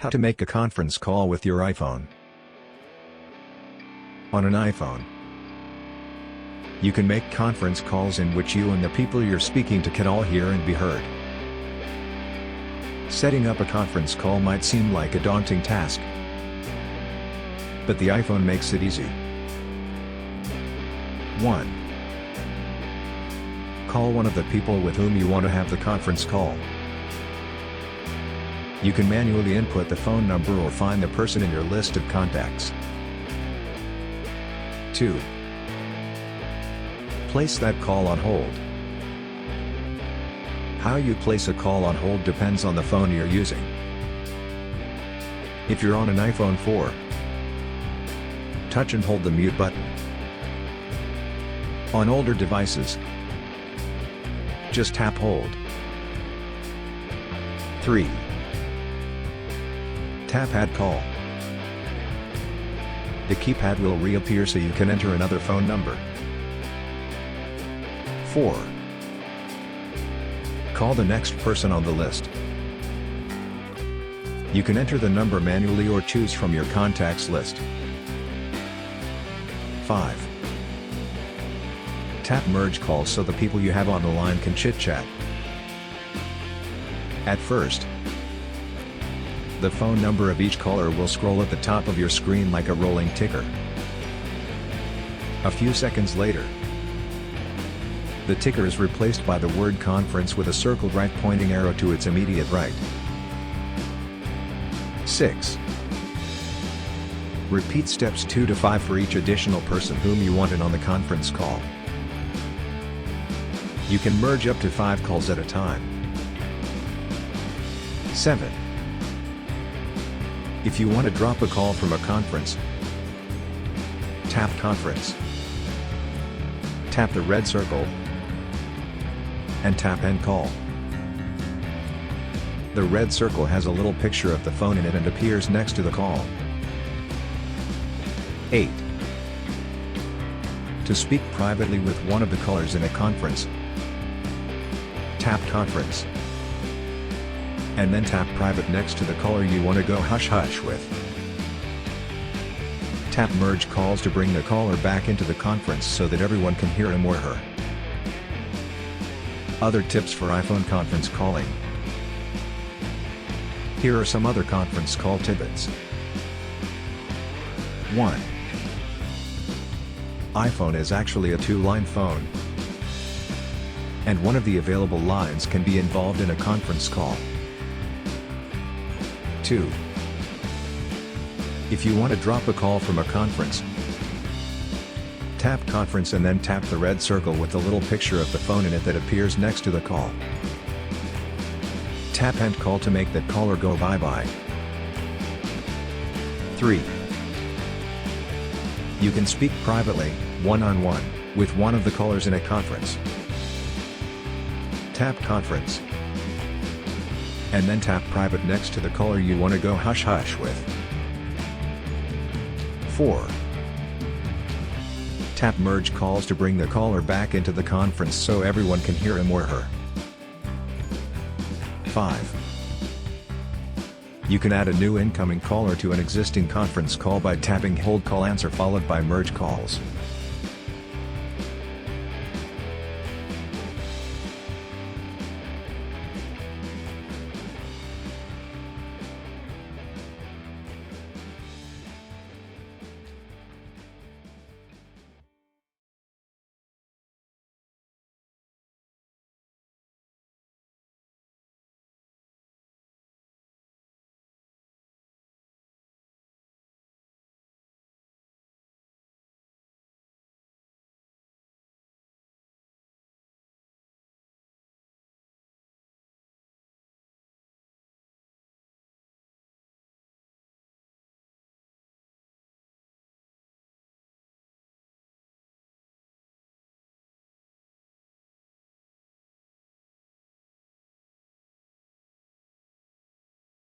How to make a conference call with your iPhone. On an iPhone, you can make conference calls in which you and the people you're speaking to can all hear and be heard. Setting up a conference call might seem like a daunting task, but the iPhone makes it easy. 1. Call one of the people with whom you want to have the conference call. You can manually input the phone number or find the person in your list of contacts. 2. Place that call on hold. How you place a call on hold depends on the phone you're using. If you're on an iPhone 4, touch and hold the mute button. On older devices, just tap hold. 3. Tap Add Call. The keypad will reappear so you can enter another phone number. 4. Call the next person on the list. You can enter the number manually or choose from your contacts list. 5. Tap Merge Calls so the people you have on the line can chit-chat. At first, the phone number of each caller will scroll at the top of your screen like a rolling ticker. A few seconds later, the ticker is replaced by the word conference with a circled right pointing arrow to its immediate right. 6. Repeat steps 2 to 5 for each additional person whom you want in on the conference call. You can merge up to 5 calls at a time. 7. If you want to drop a call from a conference, tap Conference. Tap the red circle and tap End Call. The red circle has a little picture of the phone in it and appears next to the call. 8. To speak privately with one of the callers in a conference, tap Conference, and then tap Private next to the caller you want to go hush-hush with. Tap Merge Calls to bring the caller back into the conference so that everyone can hear him or her. Other tips for iPhone conference calling. Here are some other conference call tidbits. 1. iPhone is actually a 2-line phone, and one of the available lines can be involved in a conference call. 2. If you want to drop a call from a conference, tap Conference and then tap the red circle with the little picture of the phone in it that appears next to the call. Tap End Call to make that caller go bye-bye. 3. You can speak privately, one-on-one, with one of the callers in a conference. Tap Conference, and then tap Private next to the caller you want to go hush-hush with. 4. Tap Merge Calls to bring the caller back into the conference so everyone can hear him or her. 5. You can add a new incoming caller to an existing conference call by tapping Hold Call Answer followed by Merge Calls.